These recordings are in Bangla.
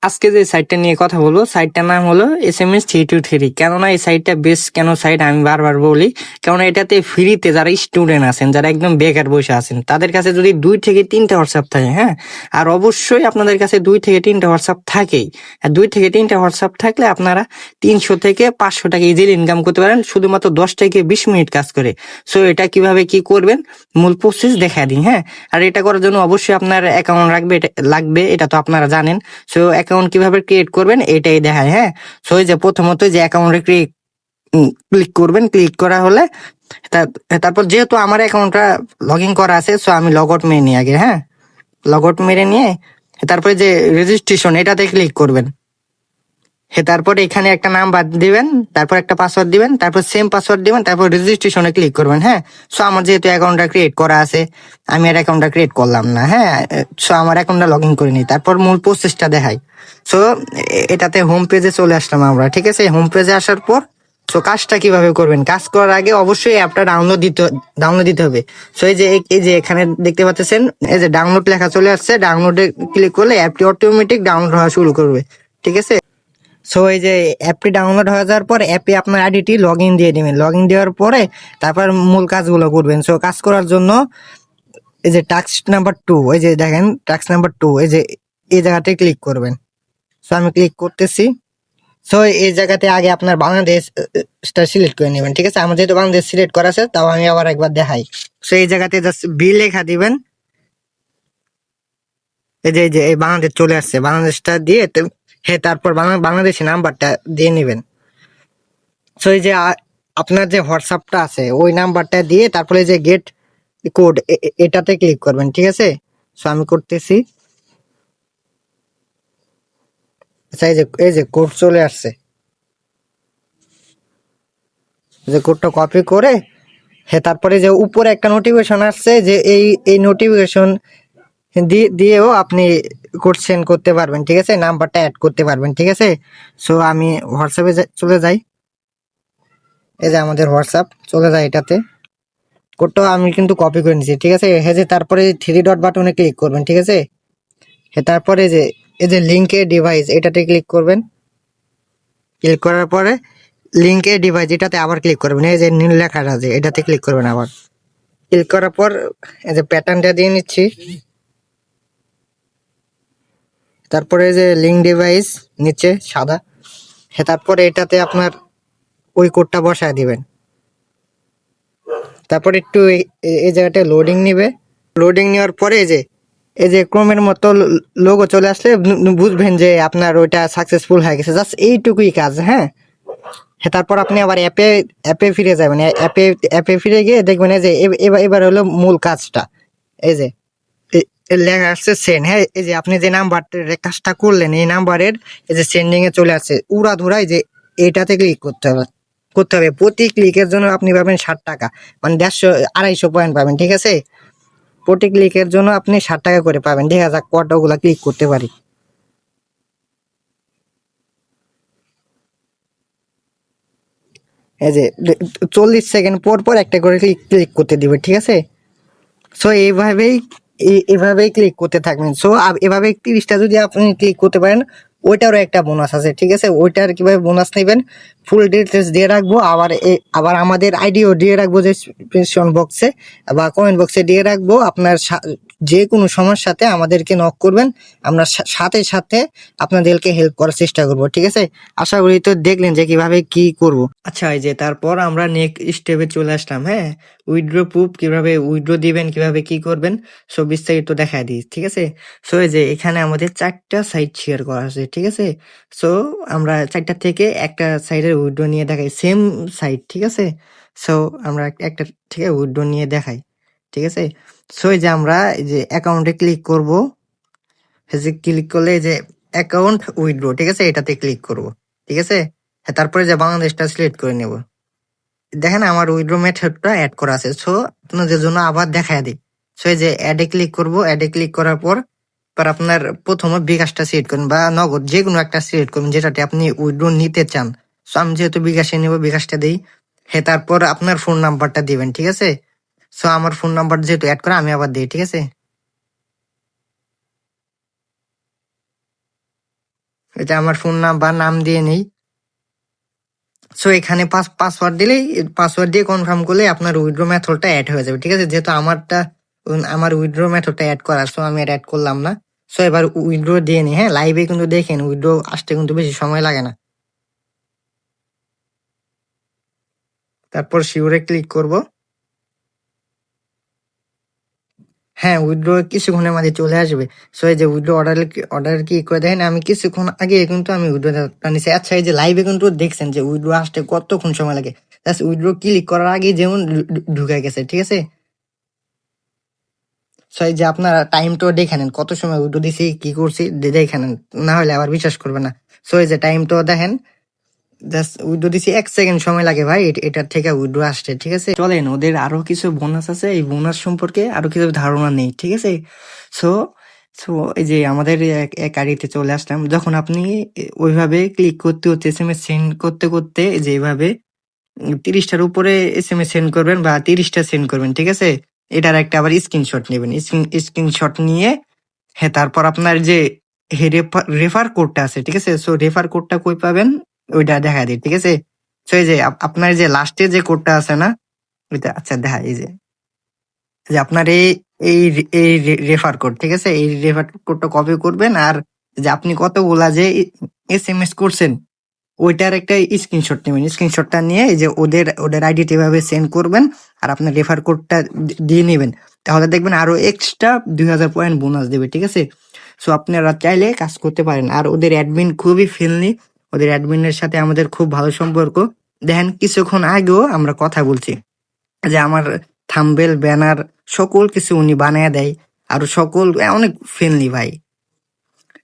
আজকে যে সাইটটা নিয়ে কথা বলবো, সাইটটার নাম হলো SMS 323। কেননা এই সাইটটা বেশ কেন সাইট আমি বারবার বলি, কেননা এটাতে ফ্রিতে যারা স্টুডেন্ট আছেন, যারা একদম বেকার বসে আছেন, তাদের কাছে যদি 2 থেকে 3টা হোয়াটসঅ্যাপ থাকে, হ্যাঁ, আর অবশ্যই আপনাদের কাছে 2 থেকে 3টা হোয়াটসঅ্যাপ থাকেই। আর 2 থেকে 3টা হোয়াটসঅ্যাপ থাকলে আপনারা 300 থেকে 500 টাকা ইজিলি ইনকাম করতে পারেন, শুধুমাত্র 10 থেকে 20 মিনিট কাজ করে। সো এটা কিভাবে কি করবেন, মূল প্রসেস দেখা দিই। হ্যাঁ, আর এটা করার জন্য অবশ্যই আপনার অ্যাকাউন্ট লাগবে, এটা তো আপনারা জানেন। সো অ্যাকাউন্ট কিভাবে ক্রিয়েট করবেন এটাই দেখায়। হ্যাঁ, সো এই যে প্রথমত যে অ্যাকাউন্টে ক্লিক করবেন, ক্লিক করা হলে তারপর যেহেতু আমার অ্যাকাউন্টটা লগ ইন করা আছে, সো আমি লগ আউট মেরে নিই আগে। হ্যাঁ, লগ আউট মেরে নিয়ে তারপরে যে রেজিস্ট্রেশন এটাতে ক্লিক করবেন। তারপরে এখানে একটা নাম্বার দিবেন, তারপর একটা পাসওয়ার্ড দিবেন, তারপর সেম পাসওয়ার্ড দিবেন, তারপর রেজিস্ট্রেশনে ক্লিক করবেন। হ্যাঁ, সো আমার যেহেতু অ্যাকাউন্টটা ক্রিয়েট করা আছে, আমি আর অ্যাকাউন্টটা ক্রিয়েট করলাম না। হ্যাঁ, সো আমার অ্যাকাউন্টটা লগ ইন করে নিই, তারপর মূল প্রসেসটা দেখাই। সো এটাতে হোম পেজে চলে আসলাম আমরা, ঠিক আছে। হোম পেজে আসার পর সো কাজটা কিভাবে করবেন, কাজ করার আগে অবশ্যই অ্যাপটা ডাউনলোড দিতে হবে। সো এই যে এখানে দেখতে পাচ্ছেন, এই যে ডাউনলোড লেখা চলে আসছে, ডাউনলোডে ক্লিক করলে অ্যাপটি অটোমেটিক ডাউনলোড হওয়া শুরু করবে, ঠিক আছে। সো এই যে অ্যাপটি ডাউনলোড হয়ে যাওয়ার পর অ্যাপে আপনার আইডিটি লগ ইন দিয়ে দিবেন। লগ ইন দেওয়ার পরে তারপর মূল কাজগুলো করবেন। সো কাজ করার জন্য এই যে টাস্ক নাম্বার 2, এই যে দেখেন টাস্ক নাম্বার 2, এই যে এই জায়গাতে ক্লিক করবেন। সো আমি ক্লিক করতেছি। সো এই জায়গাতে আগে আপনার বাংলাদেশটা সিলেক্ট করে নেবেন, ঠিক আছে। আমার যেহেতু বাংলাদেশ সিলেক্ট করা আছে, তাও আমি আবার একবার দেখাই। সো এই জায়গাতে জাস্ট বি লেখা দিবেন। এই যে এই বাংলাদেশ চলে আসছে, বাংলাদেশটা দিয়ে হ্যাঁ, তারপর বাংলাদেশি নাম্বারটা দিয়ে নেবেন। সো এই যে আপনার যে হোয়াটসঅ্যাপটা আছে ওই নাম্বারটা দিয়ে তারপরে যে গেট কোড এটাতে ক্লিক করবেন, ঠিক আছে। সো আমি করতেছি। আচ্ছা, এই যে কোড চলে আসছে, যে কোডটা কপি করে হ্যাঁ, তারপরে যে উপরে একটা নোটিফিকেশন আসছে, যে এই নোটিফিকেশন দিয়েও আপনি কোড সেন্ড করতে পারবেন, ঠিক আছে, নাম্বারটা অ্যাড করতে পারবেন, ঠিক আছে। সো আমি হোয়াটসঅ্যাপে চলে যাই। এই যে আমাদের হোয়াটসঅ্যাপ, চলে যায় এটাতে। কোডটা আমি কিন্তু কপি করে নিচ্ছি, ঠিক আছে। হ্যাঁ, যে তারপরে 3 ডট বাটনে ক্লিক করবেন, ঠিক আছে। হ্যাঁ, তারপরে যে এই যে লিঙ্কে ডিভাইস এটাতে ক্লিক করবেন। ক্লিক করার পরে লিঙ্কে ডিভাইস এটাতে আবার ক্লিক করবেন। এই যে নীল লেখাটা আছে এটাতে ক্লিক করবেন আবার। ক্লিক করার পর এই যে প্যাটার্নটা দিয়ে নিচ্ছি। তারপরে যে লিঙ্ক ডিভাইস নিচে সাদা, হ্যাঁ, তারপরে এটাতে আপনার ওই কোডটা বসায় দিবেন। তারপর একটু এই জায়গাটা লোডিং নিবে। লোডিং নেওয়ার পরে এই যে ক্রোমের মতো লোগো চলে আসলে বুঝবেন যে আপনার ওইটা সাকসেসফুল হয়ে গেছে। জাস্ট এইটুকুই কাজ। হ্যাঁ, তারপর আপনি আবার অ্যাপে ফিরে যাবেন। অ্যাপে ফিরে গিয়ে দেখবেন এই যে এবার হলো মূল কাজটা। এই যে লেখা আসছে সেন্ড। হ্যাঁ, এই যে আপনি যে নাম্বারটার কাজটা করলেন এই নাম্বারের এই যে সেন্ডিং এ চলে আসছে উড়াধুরা। এই যে এটাতে ক্লিক করতে হবে। প্রতি ক্লিকের জন্য আপনি পাবেন 60 টাকা, মানে 150 পয়েন্ট পাবেন, ঠিক আছে। প্রতি ক্লিকের জন্য আপনি 60 টাকা করে পাবেন। দেখা যাক কতগুলা ক্লিক করতে পারি। এই যে 40 সেকেন্ড পর পর একটা করে ক্লিক করতে দিবে, ঠিক আছে। সো এইভাবেই ক্লিক করতে থাকবেন। সো এভাবে 30টা যদি আপনি ক্লিক করতে পারেন, ওইটারও একটা বোনাস আছে, ঠিক আছে। ওইটার কিভাবে বোনাস নেবেন ফুল ডিটেলস দিয়ে রাখবো। আবার আমাদের আইডিও দিয়ে রাখবো ডেসক্রিপশন বক্সে বা কমেন্ট বক্সে দিয়ে রাখবো। আপনার যে কোনো সমস্যাতে আমাদেরকে নক করবেন, আমরা সাথে সাথে আপনাদেরকে হেল্প করার চেষ্টা করব, ঠিক আছে। আশা করি তো দেখলেন যে কিভাবে কি করব। আচ্ছা, এই যে তারপর আমরা নেক্সট স্টেপে চলে আসলাম। হ্যাঁ, উইথড্র প্রুফ কিভাবে উইথড্র দিবেন, কিভাবে কি করবেন, সব বিস্তারিত দেখায় দিই, ঠিক আছে। সো এই যে এখানে আমাদের 4টা সাইট শেয়ার করা আছে, ঠিক আছে। সো আমরা 4টা থেকে একটা সাইডের উইথড্র নিয়ে দেখাই, সেম সাইট, ঠিক আছে। সো আমরা একটা থেকে উইথড্র নিয়ে দেখাই, ঠিক আছে। সো এই যে আমরা এই যে অ্যাকাউন্টে ক্লিক করব। ক্লিক করলে এই যে অ্যাকাউন্ট উইথড্র, ঠিক আছে, এটাতে ক্লিক করব, ঠিক আছে। হ্যাঁ, তারপরে যে বাংলাদেশটা সিলেক্ট করে নেব। দেখেন আমার উইথড্র মেথডটা অ্যাড করা আছে। সো আপনাদের জন্য আবার দেখায় দিই। সো এই যে অ্যাডে ক্লিক করব। অ্যাডে ক্লিক করার পর আপনার প্রথমে বিকাশটা সিলেক্ট করুন বা নগদ যে কোনো একটা সিলেক্ট করুন যেটাতে আপনি উইথড্র নিতে চান। সো আমি যেহেতু বিকাশে নেব, বিকাশটা দিই। হ্যাঁ, তারপর আপনার ফোন নাম্বারটা দিবেন, ঠিক আছে। সো আমার ফোন নাম্বার যেহেতু অ্যাড করা, আমি আবার দিই, ঠিক আছে। এটা আমার ফোন নাম্বার নাম দিয়ে নেই। সো এখানে পাসওয়ার্ড দিলেই, পাসওয়ার্ড দিয়ে কনফার্ম করলে আপনার উইথড্র মেথডটা অ্যাড হয়ে যাবে, ঠিক আছে। যেহেতু আমার উইথড্র মেথডটা অ্যাড করা, সো আমি এটা অ্যাড করলাম না। সো এবার উইথড্র দিয়ে নিই। হ্যাঁ, লাইভে কিন্তু দেখেন উইথড্র আসতে কিন্তু বেশি সময় লাগে না। তারপর শিওরে ক্লিক করব। হ্যাঁ, উইথড্র কিছুক্ষণের মাঝে চলে আসবে। সো এই যে উইথড্র অর্ডার কি করে দেখেন, আমি কিছুক্ষণ আগে কিন্তু আমি উইথড্রটা নিছি। আচ্ছা, এই যে লাইভে কিন্তু দেখছেন যে উইথড্র আসতে কতক্ষণ সময় লাগে। জাস্ট উইথড্র ক্লিক করার আগে যেমন ঢুকে গেছে, ঠিক আছে। সো এই যে আপনারা টাইমটাও দেখে নেন, কত সময় উইথড্র দিছি, কি করছি দেখে নেন, না হলে আবার বিশ্বাস করবে না। সো এই যে টাইমটাও দেখেন, জাস্ট উইথড্র দিছি 1 সেকেন্ড সময় লাগে ভাই এটার থেকে উইথড্র আসতে, ঠিক আছে। চলেন ওদের আরো কিছু বোনাস আছে, এই বোনাস সম্পর্কে আরো কিছু ধারণা নেই, ঠিক আছে। সো সো এই যে আমাদের এক আইডিতে চলে আসলাম। যখন আপনি ওইভাবে ক্লিক করতে করতে এসএমএস সেন্ড করতে করতে যে এইভাবে 30টার উপরে এসএমএস সেন্ড করবেন বা 30টা সেন্ড করবেন, ঠিক আছে। এটার একটা আবার স্ক্রিনশট নেবেন। স্ক্রিনশট নিয়ে, হ্যাঁ, তারপর আপনার যে রেফার কোডটা আছে, ঠিক আছে। সো রেফার কোডটা কই পাবেন ওইটা দেখা দিই, ঠিক আছে। সো এই যে আপনার যে লাস্টে যে কোডটা আছে না, ওইটা আচ্ছা দেখা, এই যে আপনার এই এই রেফার কোড, ঠিক আছে। এই রেফার কোডটা কপি করবেন, আর যে আপনি কতগুলা যে এসএমএস করছেন ওইটার একটা স্ক্রিনশট নেবেন। স্ক্রিনশটটা নিয়ে এই যে ওদের আইডিতে এভাবে সেন্ড করবেন, আর আপনার রেফার কোডটা দিয়ে নেবেন। তাহলে দেখবেন আরো এক্সট্রা 2000 পয়েন্ট বোনাস দেবে, ঠিক আছে। সো আপনারা চাইলে কাজ করতে পারেন। আর ওদের অ্যাডমিন খুবই ফ্রেন্ডলি, ওদের অ্যাডমিনের সাথে আমাদের খুব ভালো সম্পর্ক। দেখেন কিছুক্ষণ আগেও আমরা কথা বলছি, যে আমার থাম্বেল ব্যানার সকল কিছু উনি বানিয়ে দেয়, আর সকল অনেক ফ্রেন্ডলি ভাই,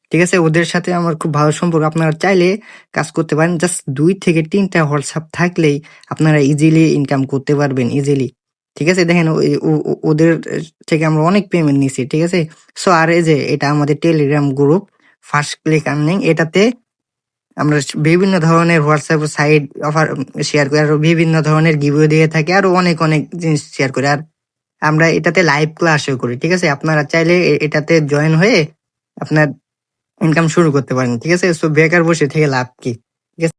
ঠিক আছে। ওদের সাথে আমার খুব ভালো সম্পর্ক। আপনারা চাইলে কাজ করতে পারেন। জাস্ট 2 থেকে 3টা হোয়াটসঅ্যাপ থাকলেই আপনারা ইজিলি ইনকাম করতে পারবেন, ইজিলি, ঠিক আছে। দেখেন ওদের থেকে আমরা অনেক পেমেন্ট নিছি, ঠিক আছে। সো আর এই যে এটা আমাদের Telegram group first click earning, এটাতে আমরা বিভিন্ন ধরনের হোয়াটসঅ্যাপ সাইট অফার শেয়ার করি, আর বিভিন্ন ধরনের গিভওয়ে দিয়ে থাকি, আরো অনেক অনেক জিনিস শেয়ার করি। আর আমরা এটাতে লাইভ ক্লাসও করি, ঠিক আছে। আপনারা চাইলে এটাতে জয়েন হয়ে আপনার ইনকাম শুরু করতে পারেন, ঠিক আছে। সো বেকার বসে থেকে লাভ কি।